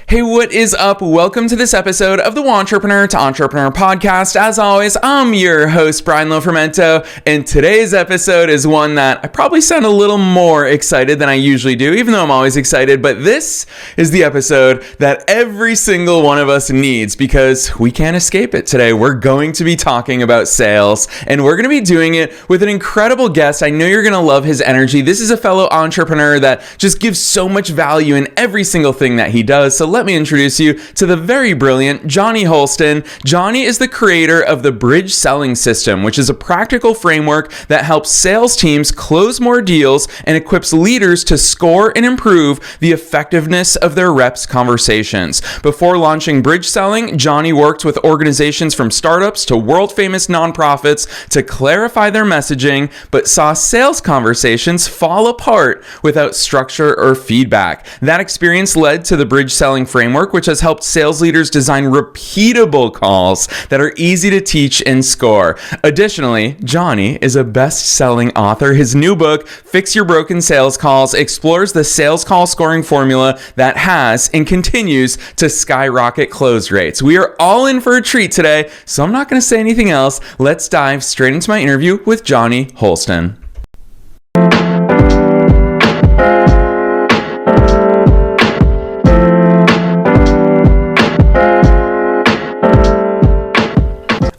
Hey, what is up? Welcome to this episode of the Entrepreneur to Entrepreneur podcast. As always, I'm your host, Brian Lofermento, and today's episode is one that I probably sound a little more excited than I usually do, even though I'm always excited, but this is the episode that every single one of us needs because we can't escape it today. We're going to be talking about sales, and we're going to be doing it with an incredible guest. I know you're going to love his energy. This is a fellow entrepreneur that just gives so much value in every single thing that he does. So let me introduce you to the very brilliant Jonny Holsten. Jonny is the creator of the BridgeSelling System, which is a practical framework that helps sales teams close more deals and equips leaders to score and improve the effectiveness of their reps' conversations. Before launching BridgeSelling, Jonny worked with organizations from startups to world-famous nonprofits to clarify their messaging, but saw sales conversations fall apart without structure or feedback. That experience led to the BridgeSelling framework, which has helped sales leaders design repeatable calls that are easy to teach and score. Additionally, Jonny is a best-selling author. His new book, Fix Your Broken Sales Calls, explores the sales call scoring formula that has and continues to skyrocket close rates. We are all in for a treat today, so I'm not going to say anything else. Let's dive straight into my interview with Jonny Holsten.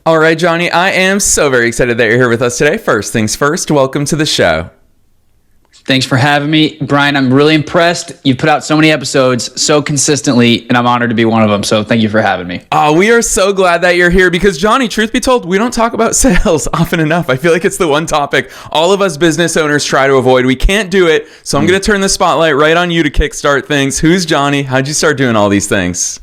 All right, Jonny, I am so very excited that you're here with us today. First things first, welcome to the show. Thanks for having me, Brian. I'm really impressed. You've put out so many episodes so consistently, and I'm honored to be one of them. So thank you for having me. Oh, we are so glad that you're here because, Jonny, truth be told, we don't talk about sales often enough. I feel like it's the one topic all of us business owners try to avoid. We can't do it. So I'm going to turn the spotlight right on you to kickstart things. Who's Jonny? How'd you start doing all these things?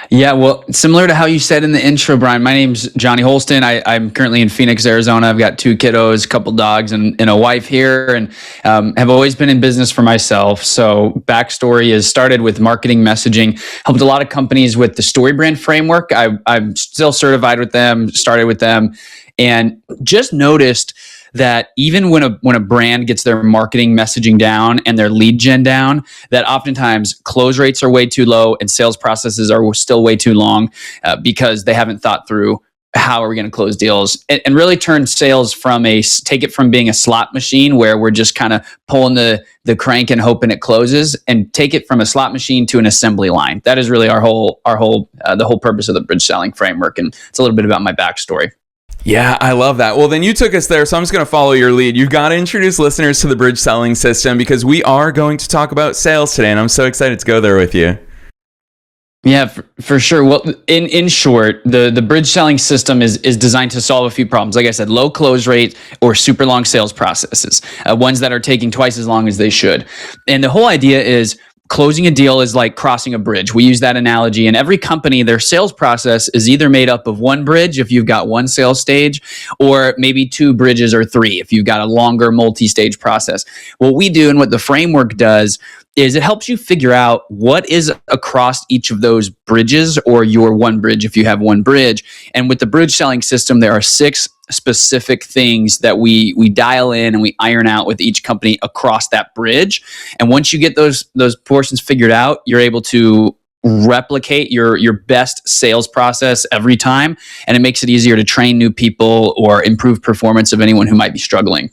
Yeah, well, similar to how you said in the intro, Brian, my name's Jonny Holsten. I'm currently in Phoenix, Arizona. I've got 2 kiddos, a couple dogs, and a wife here, and have always been in business for myself. So backstory is started with marketing messaging, helped a lot of companies with the StoryBrand framework. I'm still certified with them, started with them, and just noticed that even when a brand gets their marketing messaging down and their lead gen down, that oftentimes close rates are way too low and sales processes are still way too long because they haven't thought through how are we going to close deals and really turn sales take it from being a slot machine where we're just kind of pulling the crank and hoping it closes, and take it from a slot machine to an assembly line. That is really the whole purpose of the bridge selling framework. And it's a little bit about my backstory. Yeah, I love that. Well, then you took us there, so I'm just going to follow your lead. You've got to introduce listeners to the BridgeSelling System because we are going to talk about sales today, and I'm so excited to go there with you. Yeah, for sure. Well, in short, the BridgeSelling System is designed to solve a few problems. Like I said, low close rate or super long sales processes, ones that are taking twice as long as they should. And the whole idea is closing a deal is like crossing a bridge. We use that analogy, and every company, their sales process is either made up of one bridge if you've got one sales stage, or maybe 2 bridges or 3 if you've got a longer multi-stage process. What we do and what the framework does is it helps you figure out what is across each of those bridges, or your one bridge if you have one bridge. And with the bridge selling system, there are 6 specific things that we dial in and we iron out with each company across that bridge. And once you get those portions figured out, you're able to replicate your best sales process every time. And it makes it easier to train new people or improve performance of anyone who might be struggling.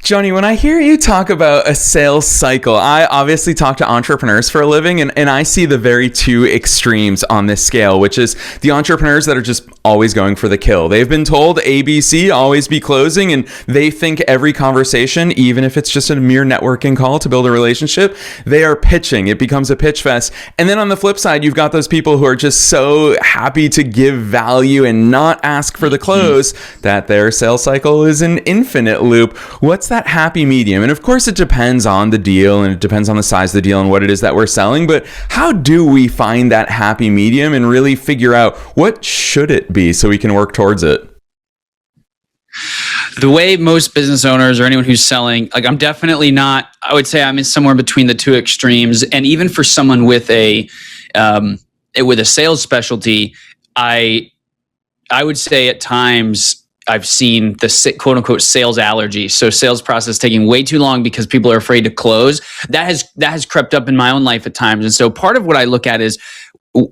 Jonny, when I hear you talk about a sales cycle, I obviously talk to entrepreneurs for a living, and I see the very 2 extremes on this scale, which is the entrepreneurs that are just always going for the kill. They've been told ABC, always be closing, and they think every conversation, even if it's just a mere networking call to build a relationship, they are pitching. It becomes a pitch fest. And then on the flip side, you've got those people who are just so happy to give value and not ask for the close that their sales cycle is an infinite loop. What's that happy medium? And of course, it depends on the deal and it depends on the size of the deal and what it is that we're selling. But how do we find that happy medium and really figure out what should it be so we can work towards it? The way most business owners or anyone who's selling, like I'm definitely not, I would say I'm in somewhere between the 2 extremes. And even for someone with a sales specialty, I would say at times I've seen the quote unquote sales allergy. So sales process taking way too long because people are afraid to close. That has crept up in my own life at times. And so part of what I look at is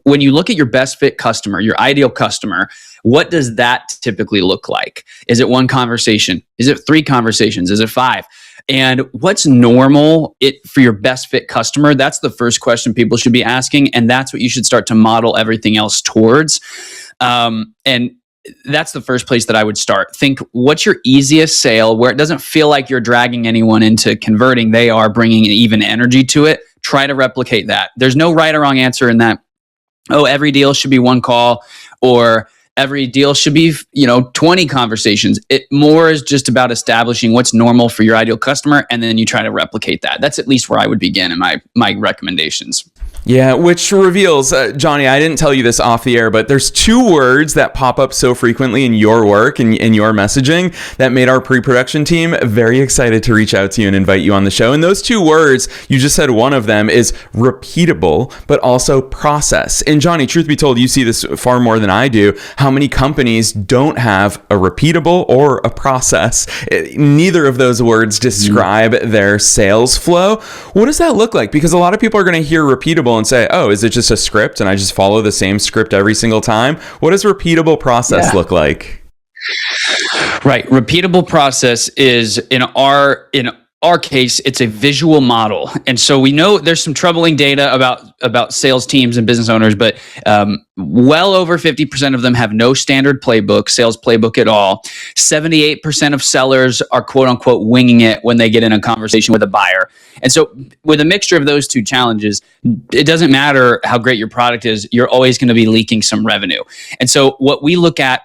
when you look at your best fit customer, your ideal customer, what does that typically look like? Is it one conversation? Is it 3 conversations? Is it 5? And what's normal for your best fit customer? That's the first question people should be asking. And that's what you should start to model everything else towards. And that's the first place that I would start. Think, what's your easiest sale where it doesn't feel like you're dragging anyone into converting? They are bringing even energy to it. Try to replicate that. There's no right or wrong answer in that. Oh, every deal should be 1 call, or every deal should be, 20 conversations. It more is just about establishing what's normal for your ideal customer, and then you try to replicate that. That's at least where I would begin in my recommendations. Yeah, which reveals, Jonny, I didn't tell you this off the air, but there's 2 words that pop up so frequently in your work and in your messaging that made our pre-production team very excited to reach out to you and invite you on the show. And those 2 words, you just said one of them is repeatable, but also process. And Jonny, truth be told, you see this far more than I do. How many companies don't have a repeatable or a process? Neither of those words describe their sales flow. What does that look like? Because a lot of people are going to hear repeatable and say, oh, is it just a script and I just follow the same script every single time? What does repeatable process look like? Right. Repeatable process is in our case, it's a visual model. And so we know there's some troubling data about sales teams and business owners, but well over 50% of them have no standard playbook, sales playbook at all. 78% of sellers are quote unquote winging it when they get in a conversation with a buyer. And so with a mixture of those 2 challenges, it doesn't matter how great your product is, you're always going to be leaking some revenue. And so what we look at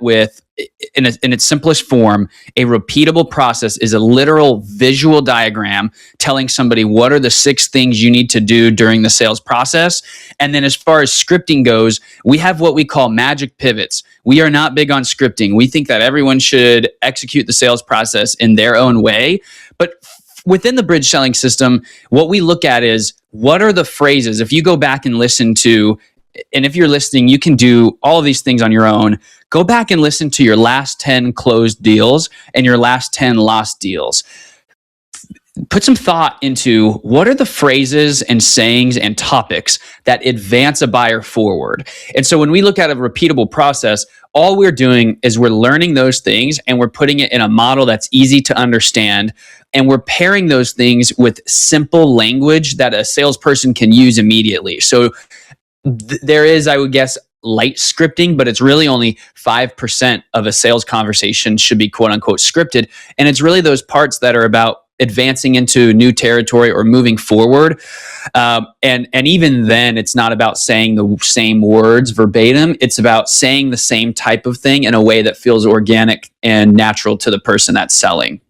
in its simplest form, a repeatable process is a literal visual diagram telling somebody what are the 6 things you need to do during the sales process. And then as far as scripting goes, we have what we call magic pivots. We are not big on scripting. We think that everyone should execute the sales process in their own way. But within the BridgeSelling System, what we look at is what are the phrases. If you go back and listen to, and if you're listening, you can do all of these things on your own. Go back and listen to your last 10 closed deals and your last 10 lost deals. Put some thought into what are the phrases and sayings and topics that advance a buyer forward. And so when we look at a repeatable process, all we're doing is we're learning those things and we're putting it in a model that's easy to understand. And we're pairing those things with simple language that a salesperson can use immediately. So there is, I would guess, light scripting, but it's really only 5% of a sales conversation should be quote unquote scripted. And it's really those parts that are about advancing into new territory or moving forward. And even then, it's not about saying the same words verbatim. It's about saying the same type of thing in a way that feels organic and natural to the person that's selling.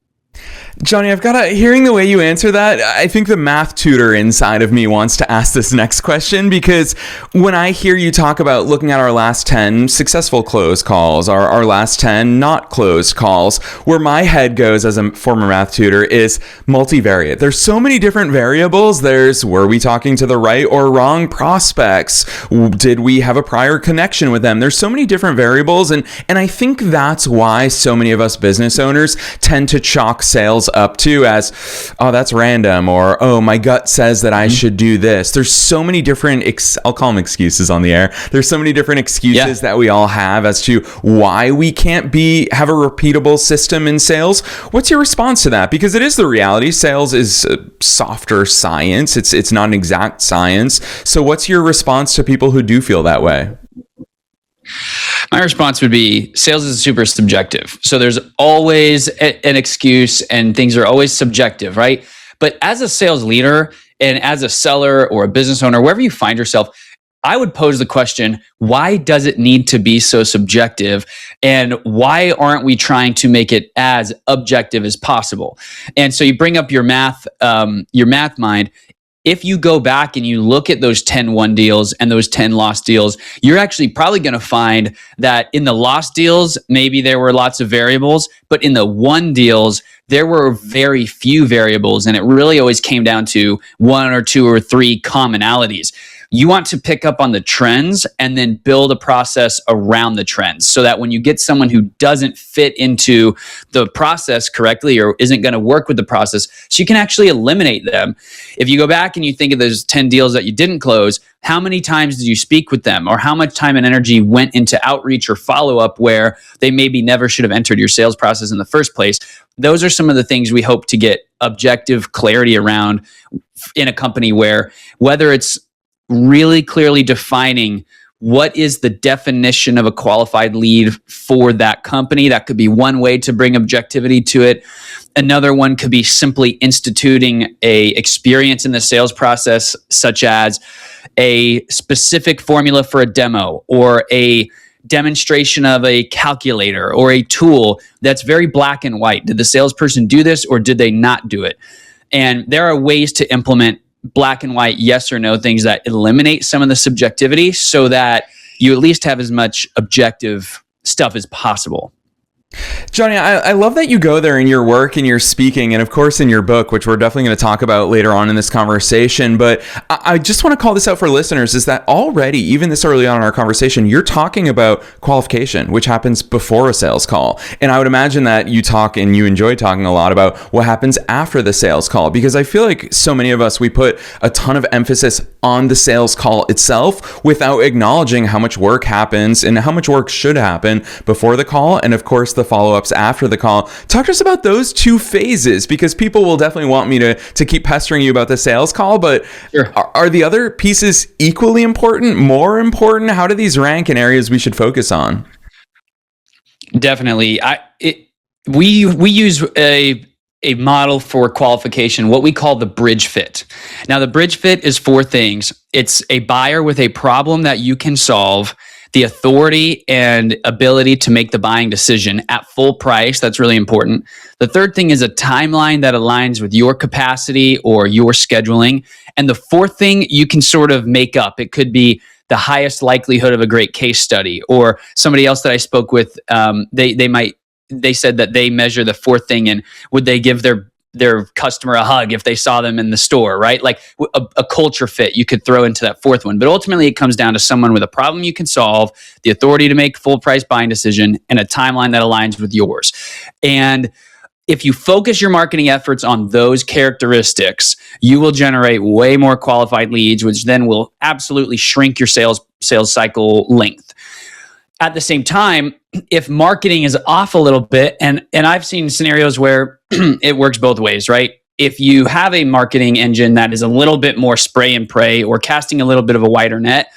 Jonny, hearing the way you answer that, I think the math tutor inside of me wants to ask this next question, because when I hear you talk about looking at our last 10 successful closed calls, our last 10 not closed calls, where my head goes as a former math tutor is multivariate. There's so many different variables. Were we talking to the right or wrong prospects? Did we have a prior connection with them? There's so many different variables. And I think that's why so many of us business owners tend to chalk sales up to as, oh, that's random, or, oh, my gut says that I should do this. There's so many different, I'll call them excuses on the air. There's so many different excuses that we all have as to why we can't have a repeatable system in sales. What's your response to that? Because it is the reality. Sales is a softer science. It's not an exact science. So what's your response to people who do feel that way? My response would be sales is super subjective. So there's always an excuse and things are always subjective, right? But as a sales leader and as a seller or a business owner, wherever you find yourself, I would pose the question, why does it need to be so subjective? And why aren't we trying to make it as objective as possible? And so you bring up your math mind. If you go back and you look at those 10 won deals and those 10 lost deals, you're actually probably going to find that in the lost deals, maybe there were lots of variables, but in the won deals, there were very few variables. And it really always came down to 1 or 2 or 3 commonalities. You want to pick up on the trends and then build a process around the trends so that when you get someone who doesn't fit into the process correctly or isn't going to work with the process, so you can actually eliminate them. If you go back and you think of those 10 deals that you didn't close, how many times did you speak with them, or how much time and energy went into outreach or follow-up where they maybe never should have entered your sales process in the first place? Those are some of the things we hope to get objective clarity around in a company, where whether it's really clearly defining what is the definition of a qualified lead for that company. That could be one way to bring objectivity to it. Another one could be simply instituting a experience in the sales process, such as a specific formula for a demo or a demonstration of a calculator or a tool that's very black and white. Did the salesperson do this or did they not do it? And there are ways to implement black and white, yes or no things that eliminate some of the subjectivity so that you at least have as much objective stuff as possible. Jonny, I love that you go there in your work and your speaking, and of course in your book, which we're definitely going to talk about later on in this conversation. But I just want to call this out for listeners, is that already, even this early on in our conversation, you're talking about qualification, which happens before a sales call. And I would imagine that you talk and you enjoy talking a lot about what happens after the sales call, because I feel like so many of us, we put a ton of emphasis on the sales call itself without acknowledging how much work happens and how much work should happen before the call, and of course the follow-ups after the call. Talk to us about those two phases, because people will definitely want me to keep pestering you about the sales call, but sure. Are the other pieces equally important, more important? How do these rank in areas we should focus on? Definitely. We use a model for qualification, what we call the bridge fit. Now, the bridge fit is 4 things. It's a buyer with a problem that you can solve, the authority and ability to make the buying decision at full price. That's really important. The third thing is a timeline that aligns with your capacity or your scheduling. And the fourth thing you can sort of make up. It could be the highest likelihood of a great case study, or somebody else that I spoke with, they said that they measure the fourth thing in would they give their customer a hug if they saw them in the store, right? Like a culture fit you could throw into that fourth one. But ultimately it comes down to someone with a problem you can solve, the authority to make full price buying decision, and a timeline that aligns with yours. And if you focus your marketing efforts on those characteristics, you will generate way more qualified leads, which then will absolutely shrink your sales cycle length. At the same time, if marketing is off a little bit, and I've seen scenarios where it works both ways, right? If you have a marketing engine that is a little bit more spray and pray or casting a little bit of a wider net,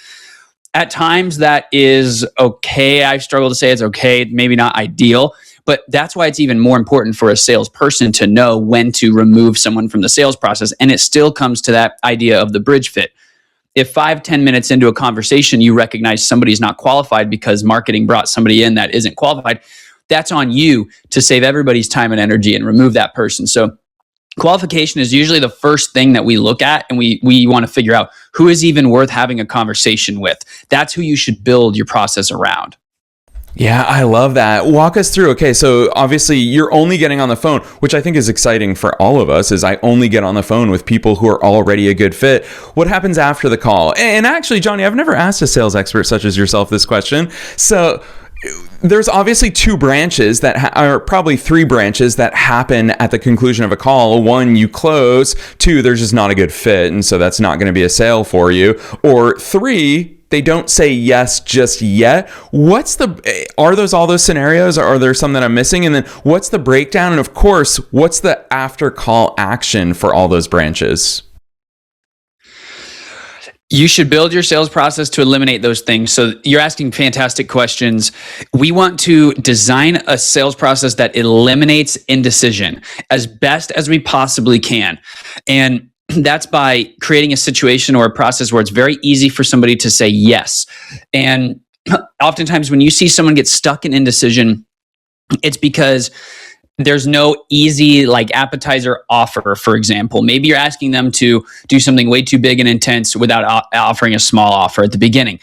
at times that is okay. I struggle to say it's okay, maybe not ideal, but that's why it's even more important for a salesperson to know when to remove someone from the sales process. And it still comes to that idea of the bridge fit. If 5-10 minutes into a conversation, you recognize somebody's not qualified because marketing brought somebody in that isn't qualified, that's on you to save everybody's time and energy and remove that person. So qualification is usually the first thing that we look at, and we want to figure out who is even worth having a conversation with. That's who you should build your process around. Yeah, I love that. Walk us through. Okay, so obviously you're only getting on the phone, which I think is exciting for all of us, is I only get on the phone with people who are already a good fit. What happens after the call? And actually, Jonny, I've never asked a sales expert such as yourself this question. So there's obviously 2 branches that are probably 3 branches that happen at the conclusion of a call. 1, you close. 2, there's just not a good fit, and so that's not going to be a sale for you. Or 3, they don't say yes just yet. Are those all those scenarios, or are there some that I'm missing? And then what's the breakdown? And of course, what's the after call action for all those branches? You should build your sales process to eliminate those things. So you're asking fantastic questions. We want to design a sales process that eliminates indecision as best as we possibly can. And that's by creating a situation or a process where it's very easy for somebody to say yes. And oftentimes when you see someone get stuck in indecision, it's because there's no easy appetizer offer, for example. Maybe you're asking them to do something way too big and intense without offering a small offer at the beginning.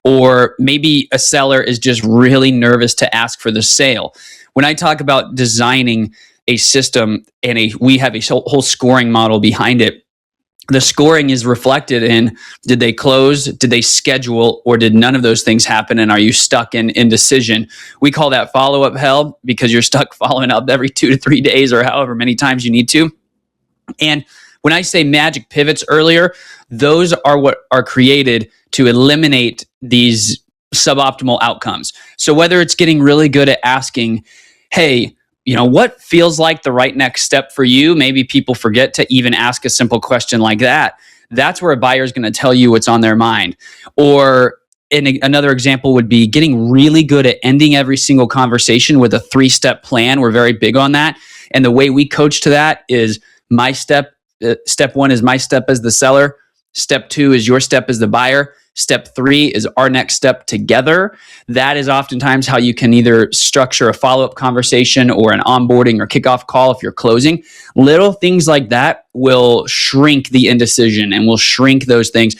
Or maybe a seller is just really nervous to ask for the sale. When I talk about designing a system and we have a whole scoring model behind it, the scoring is reflected in, did they close, did they schedule, or did none of those things happen? And are you stuck in indecision? We call that follow-up hell, because you're stuck following up every 2 to 3 days or however many times you need to. And when I say magic pivots earlier, those are what are created to eliminate these suboptimal outcomes. So whether it's getting really good at asking, hey, what feels like the right next step for you? Maybe people forget to even ask a simple question like that. That's where a buyer is going to tell you what's on their mind. Or another example would be getting really good at ending every single conversation with a 3-step plan. We're very big on that. And the way we coach to that is step 1 is my step as the seller. Step 2 is your step as the buyer. Step 3 is our next step together. That is oftentimes how you can either structure a follow-up conversation or an onboarding or kickoff call if you're closing. Little things like that will shrink the indecision and will shrink those things.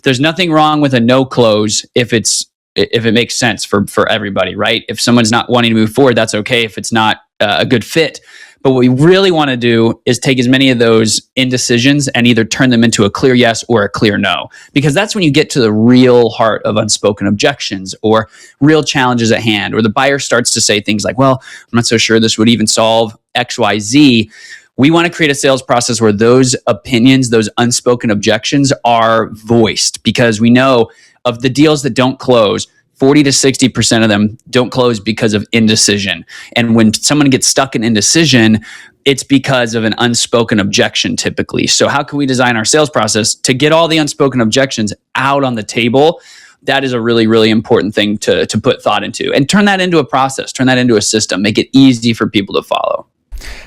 There's nothing wrong with a no close if it makes sense for everybody, right? If someone's not wanting to move forward, that's okay if it's not a good fit. But what we really want to do is take as many of those indecisions and either turn them into a clear yes or a clear no. Because that's when you get to the real heart of unspoken objections or real challenges at hand, or the buyer starts to say things like, well, I'm not so sure this would even solve X, Y, Z. We want to create a sales process where those opinions, those unspoken objections are voiced, because we know of the deals that don't close, 40 to 60% of them don't close because of indecision. And when someone gets stuck in indecision, it's because of an unspoken objection typically. So how can we design our sales process to get all the unspoken objections out on the table? That is a really, really important thing to put thought into, and turn that into a process, turn that into a system, make it easy for people to follow.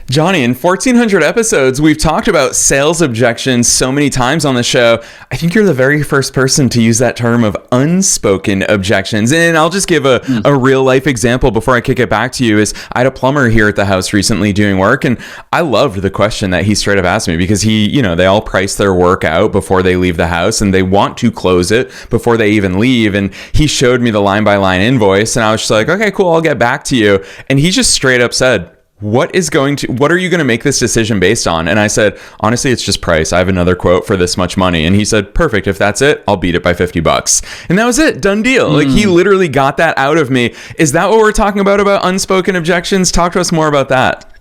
Jonny, in 1,400 episodes, we've talked about sales objections so many times on the show. I think you're the very first person to use that term of unspoken objections. And I'll just give a real life example before I kick it back to you. Is I had a plumber here at the house recently doing work, and I loved the question that he straight up asked me, because they all price their work out before they leave the house, and they want to close it before they even leave. And he showed me the line by line invoice, and I was just like, okay, cool, I'll get back to you. And he just straight up said, what are you going to make this decision based on? And I said, honestly, it's just price. I have another quote for this much money. And he said, perfect. If that's it, I'll beat it by $50. And that was it. Done deal. Like, he literally got that out of me. Is that what we're talking about unspoken objections? Talk to us more about that.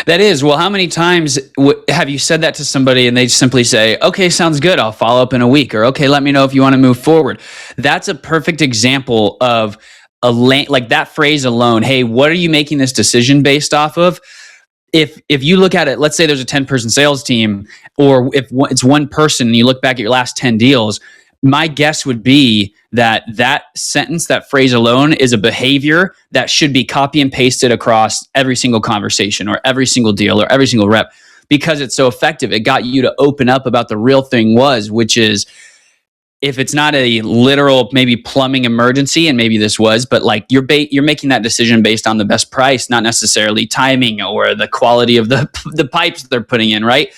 That is. Well, how many times have you said that to somebody and they simply say, okay, sounds good, I'll follow up in a week, or okay, let me know if you want to move forward? That's a perfect example of like that phrase alone. Hey, what are you making this decision based off of? If you look at it, let's say there's a 10-person sales team, or if it's one person and you look back at your last 10 deals, my guess would be that sentence, that phrase alone, is a behavior that should be copy and pasted across every single conversation or every single deal or every single rep, because it's so effective. It got you to open up about the real thing which is, if it's not a literal maybe plumbing emergency, and maybe this was, but like you're making that decision based on the best price, not necessarily timing or the quality of the pipes they're putting in, right?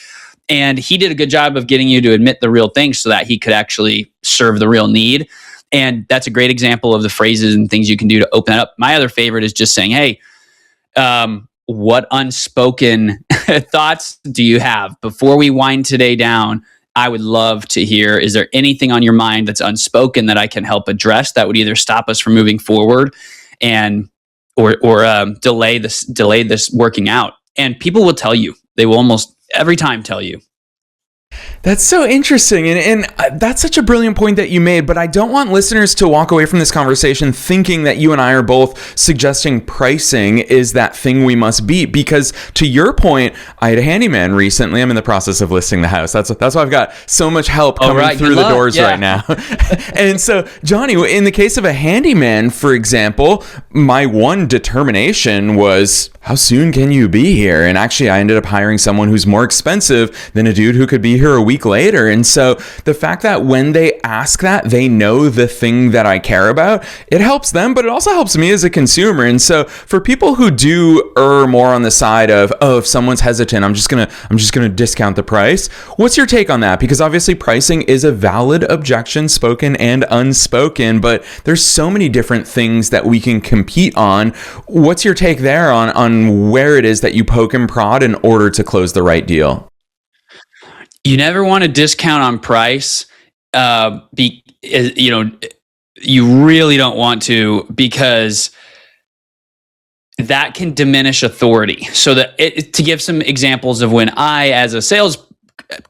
And he did a good job of getting you to admit the real thing so that he could actually serve the real need. And that's a great example of the phrases and things you can do to open it up. My other favorite is just saying, hey, what unspoken thoughts do you have? Before we wind today down, I would love to hear, is there anything on your mind that's unspoken that I can help address that would either stop us from moving forward or delay this working out? And people will tell you. They will almost every time tell you. That's so interesting. And that's such a brilliant point that you made, but I don't want listeners to walk away from this conversation thinking that you and I are both suggesting pricing is that thing we must beat. Because to your point, I had a handyman recently. I'm in the process of listing the house. That's why I've got so much help coming through the doors right now. And so, Jonny, in the case of a handyman, for example, my one determination was, how soon can you be here? And actually, I ended up hiring someone who's more expensive than a dude who could be here a week later. And so the fact that when they ask that, they know the thing that I care about, it helps them, but it also helps me as a consumer. And so for people who do err more on the side of, oh, if someone's hesitant, I'm just gonna discount the price. What's your take on that? Because obviously pricing is a valid objection, spoken and unspoken, but there's so many different things that we can compete on. What's your take there on where it is that you poke and prod in order to close the right deal? You never want to discount on price. You really don't want to, because that can diminish authority. So to give some examples of when I, as a sales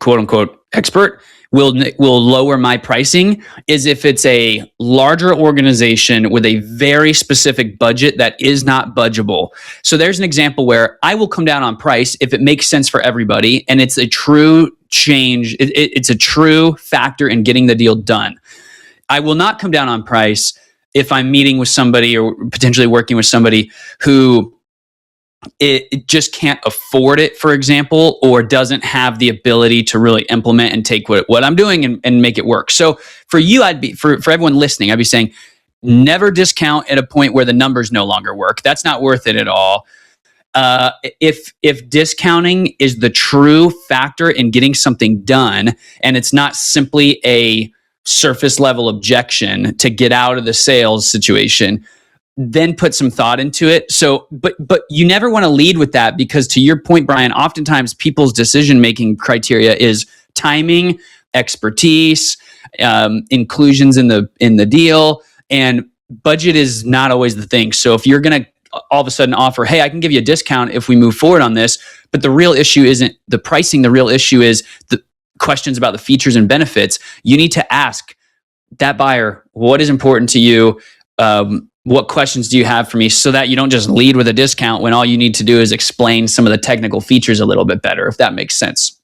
quote unquote expert, will lower my pricing, is if it's a larger organization with a very specific budget that is not budgeable. So there's an example where I will come down on price if it makes sense for everybody and it's a true change. It's a true factor in getting the deal done. I will not come down on price if I'm meeting with somebody or potentially working with somebody who it just can't afford it, for example, or doesn't have the ability to really implement and take what I'm doing and make it work. So for you, for everyone listening, I'd be saying, never discount at a point where the numbers no longer work. That's not worth it at all. If discounting is the true factor in getting something done, and it's not simply a surface level objection to get out of the sales situation, then put some thought into it. So, but you never want to lead with that, because to your point, Brian, oftentimes people's decision-making criteria is timing, expertise, inclusions in the deal, and budget is not always the thing. So if you're going to all of a sudden offer, hey, I can give you a discount if we move forward on this, but the real issue isn't the pricing. The real issue is the questions about the features and benefits. You need to ask that buyer, what is important to you? What questions do you have for me, so that you don't just lead with a discount when all you need to do is explain some of the technical features a little bit better, if that makes sense.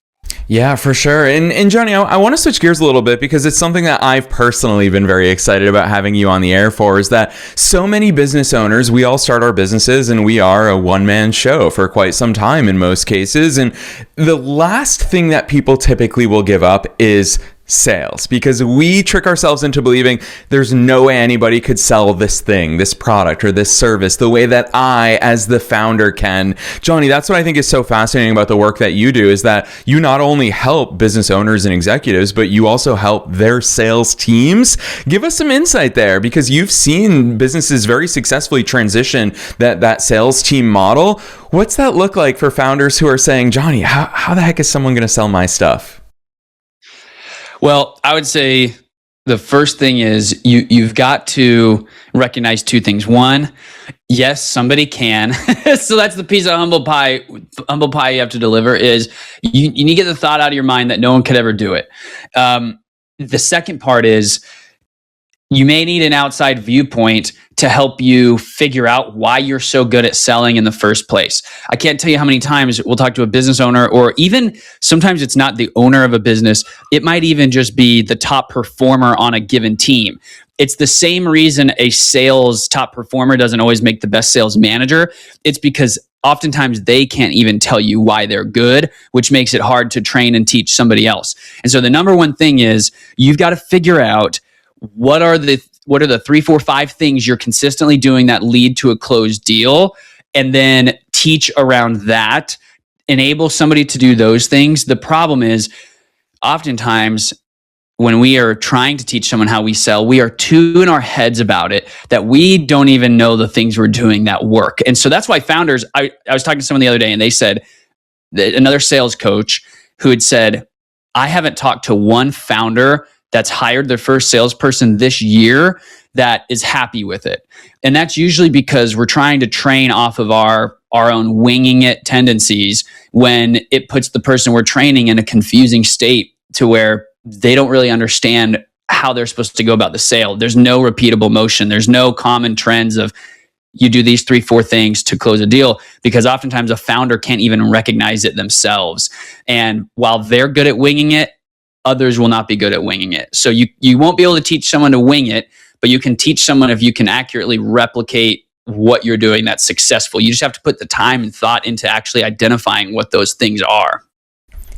Yeah, for sure. And Jonny, I want to switch gears a little bit, because it's something that I've personally been very excited about having you on the air for, is that so many business owners, we all start our businesses and we are a one-man show for quite some time in most cases. And the last thing that people typically will give up is sales, because we trick ourselves into believing there's no way anybody could sell this thing, this product, or this service the way that I, as the founder, can. Jonny, that's what I think is so fascinating about the work that you do, is that you not only help business owners and executives, but you also help their sales teams. Give us some insight there, because you've seen businesses very successfully transition that sales team model. What's that look like for founders who are saying, Jonny, how the heck is someone going to sell my stuff? Well, I would say the first thing is you've got to recognize two things. One, yes, somebody can. So that's the piece of humble pie you have to deliver, is you need to get the thought out of your mind that no one could ever do it. The second part is you may need an outside viewpoint to help you figure out why you're so good at selling in the first place. I can't tell you how many times we'll talk to a business owner, or even sometimes it's not the owner of a business. It might even just be the top performer on a given team. It's the same reason a sales top performer doesn't always make the best sales manager. It's because oftentimes they can't even tell you why they're good, which makes it hard to train and teach somebody else. And so the number one thing is you've got to figure out what are the 3, 4, 5 things you're consistently doing that lead to a closed deal, and then teach around that, enable somebody to do those things. The problem is oftentimes when we are trying to teach someone how we sell, we are too in our heads about it that we don't even know the things we're doing that work. And so that's why founders, I was talking to someone the other day, and they said, another sales coach who had said, I haven't talked to one founder that's hired their first salesperson this year that is happy with it. And that's usually because we're trying to train off of our own winging it tendencies, when it puts the person we're training in a confusing state to where they don't really understand how they're supposed to go about the sale. There's no repeatable motion. There's no common trends of you do these 3, 4 things to close a deal, because oftentimes a founder can't even recognize it themselves. And while they're good at winging it, others will not be good at winging it. So you won't be able to teach someone to wing it, but you can teach someone if you can accurately replicate what you're doing that's successful. You just have to put the time and thought into actually identifying what those things are.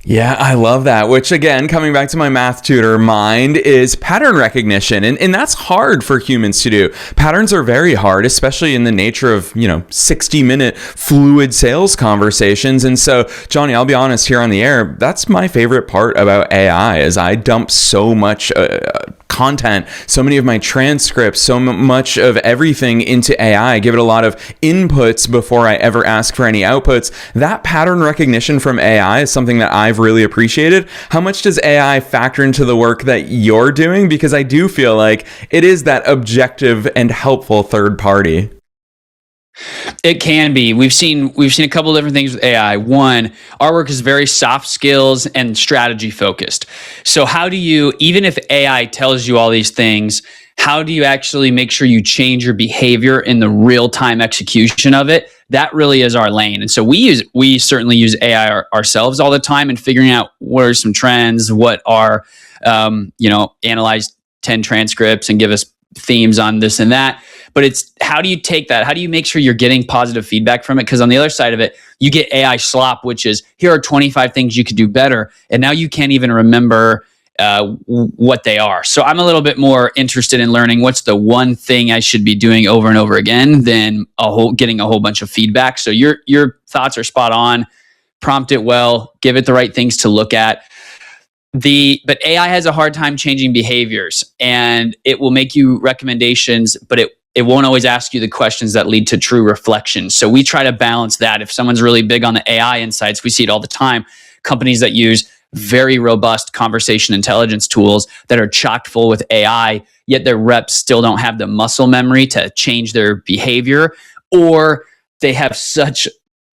Yeah, I love that. Which, again, coming back to my math tutor mind, is pattern recognition. And that's hard for humans to do. Patterns are very hard, especially in the nature of, 60-minute fluid sales conversations. And so, Jonny, I'll be honest here on the air, that's my favorite part about AI, is I dump so much content, so many of my transcripts, so much of everything into AI. I give it a lot of inputs before I ever ask for any outputs. That pattern recognition from AI is something that I've I've really appreciated. How much does AI factor into the work that you're doing? Because I do feel like it is that objective and helpful third party. It can be. We've seen a couple of different things with AI. One, our work is very soft skills and strategy focused. So how do you, even if AI tells you all these things, how do you actually make sure you change your behavior in the real-time execution of it? That really is our lane. And so we certainly use AI ourselves all the time in figuring out what are some trends, what are, analyze 10 transcripts and give us themes on this and that. But it's how do you take that? How do you make sure you're getting positive feedback from it? Because on the other side of it, you get AI slop, which is here are 25 things you could do better. And now you can't even remember what they are. So I'm a little bit more interested in learning what's the one thing I should be doing over and over again than getting a whole bunch of feedback. So your thoughts are spot on. Prompt it well, give it the right things to look at. But AI has a hard time changing behaviors, and it will make you recommendations, but it won't always ask you the questions that lead to true reflection. So we try to balance that. If someone's really big on the AI insights, we see it all the time. Companies that use very robust conversation intelligence tools that are chock full with AI, yet their reps still don't have the muscle memory to change their behavior, or they have such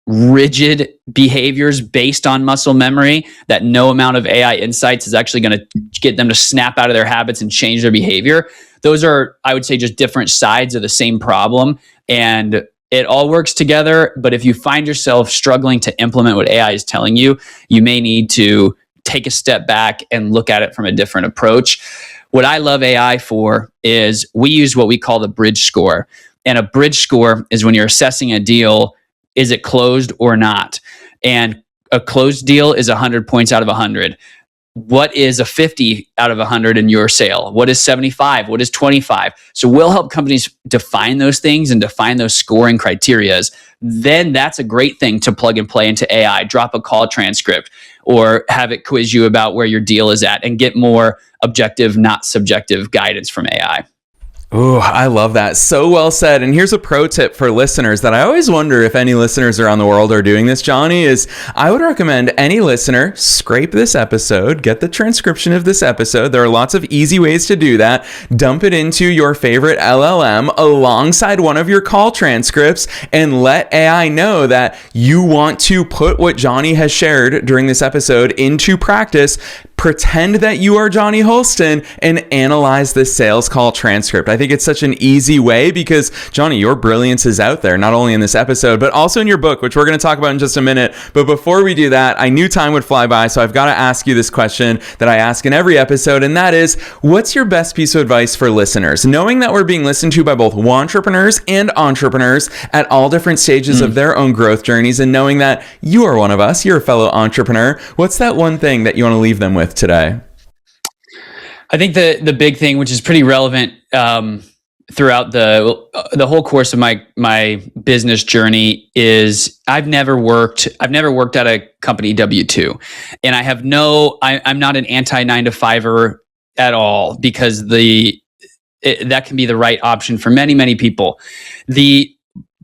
rigid behaviors based on muscle memory that no amount of AI insights is actually going to get them to snap out of their habits and change their behavior. Those are, I would say, just different sides of the same problem, and it all works together. But if you find yourself struggling to implement what AI is telling you, you may need to take a step back and look at it from a different approach. What I love AI for is we use what we call the bridge score. And a bridge score is when you're assessing a deal, is it closed or not? And a closed deal is 100 points out of 100. What is a 50 out of 100 in your sale? What is 75? What is 25? So we'll help companies define those things and define those scoring criterias. Then that's a great thing to plug and play into AI. Drop a call transcript or have it quiz you about where your deal is at and get more objective, not subjective guidance from AI. Oh, I love that. So well said. And here's a pro tip for listeners that I always wonder if any listeners around the world are doing this, Jonny, is I would recommend any listener scrape this episode, get the transcription of this episode. There are lots of easy ways to do that. Dump it into your favorite LLM alongside one of your call transcripts and let AI know that you want to put what Jonny has shared during this episode into practice. Pretend that you are Jonny Holsten and analyze the sales call transcript. I think it's such an easy way because, Jonny, your brilliance is out there, not only in this episode, but also in your book, which we're going to talk about in just a minute. But before we do that, I knew time would fly by, so I've got to ask you this question that I ask in every episode, and that is, what's your best piece of advice for listeners? Knowing that we're being listened to by both entrepreneurs and entrepreneurs at all different stages of their own growth journeys, and knowing that you are one of us, you're a fellow entrepreneur, what's that one thing that you want to leave them with today? I think the big thing, which is pretty relevant throughout the whole course of my business journey, is I've never worked at a company W-2, and I'm not an anti 9-to-5er at all, because that can be the right option for many people. The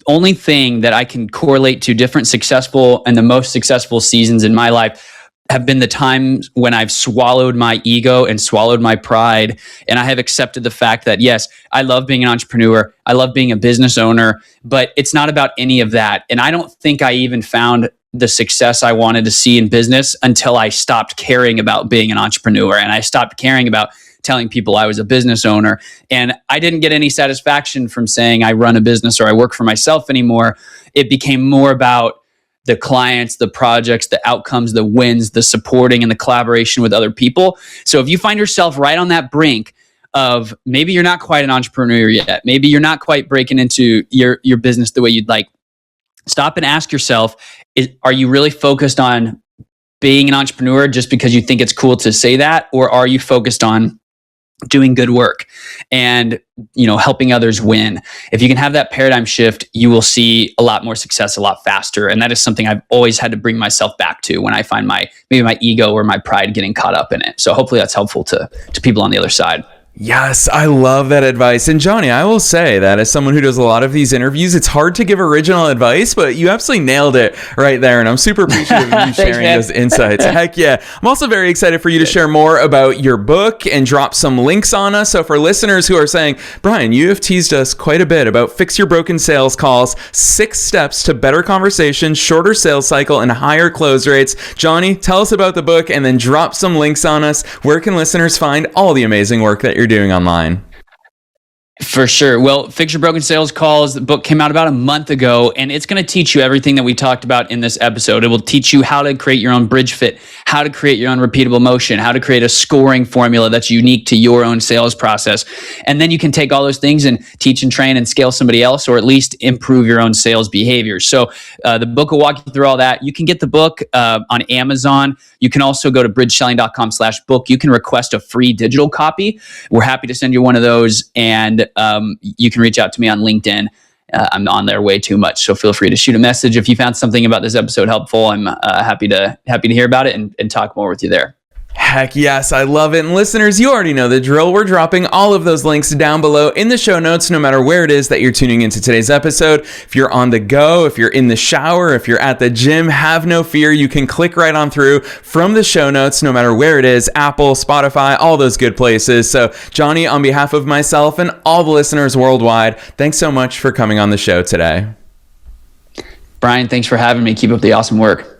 only thing that I can correlate to different successful and the most successful seasons in my life have been the times when I've swallowed my ego and swallowed my pride, and I have accepted the fact that, yes, I love being an entrepreneur, I love being a business owner, but it's not about any of that. And I don't think I even found the success I wanted to see in business until I stopped caring about being an entrepreneur, and I stopped caring about telling people I was a business owner. And I didn't get any satisfaction from saying I run a business or I work for myself anymore. It became more about the clients, the projects, the outcomes, the wins, the supporting, and the collaboration with other people. So if you find yourself right on that brink of maybe you're not quite an entrepreneur yet, maybe you're not quite breaking into your business the way you'd like, stop and ask yourself, are you really focused on being an entrepreneur just because you think it's cool to say that? Or are you focused on doing good work and helping others win? If you can have that paradigm shift, you will see a lot more success a lot faster. And that is something I've always had to bring myself back to when I find maybe my ego or my pride getting caught up in it. So hopefully that's helpful to people on the other side. Yes, I love that advice. And Jonny, I will say that as someone who does a lot of these interviews, it's hard to give original advice, but you absolutely nailed it right there. And I'm super appreciative of you sharing those insights. Heck yeah. I'm also very excited for you to share more about your book and drop some links on us. So for listeners who are saying, Brian, you have teased us quite a bit about Fix Your Broken Sales Calls, 6 steps to better conversations, shorter sales cycle, and higher close rates. Jonny, tell us about the book and then drop some links on us. Where can listeners find all the amazing work that you're doing online? For sure. Well, Fix Your Broken Sales Calls, the book came out about a month ago, and it's going to teach you everything that we talked about in this episode. It will teach you how to create your own bridge fit, how to create your own repeatable motion, how to create a scoring formula that's unique to your own sales process. And then you can take all those things and teach and train and scale somebody else, or at least improve your own sales behavior. So the book will walk you through all that. You can get the book on Amazon. You can also go to bridgeselling.com/book. You can request a free digital copy. We're happy to send you one of those. And you can reach out to me on LinkedIn. I'm on there way too much, so feel free to shoot a message if you found something about this episode helpful. I'm happy to hear about it and talk more with you there. Heck yes, I love it. And listeners, you already know the drill. We're dropping all of those links down below in the show notes, no matter where it is that you're tuning into today's episode. If you're on the go, if you're in the shower, if you're at the gym, have no fear. You can click right on through from the show notes, no matter where it is, Apple, Spotify, all those good places. So Jonny, on behalf of myself and all the listeners worldwide, thanks so much for coming on the show today. Brian, thanks for having me. Keep up the awesome work.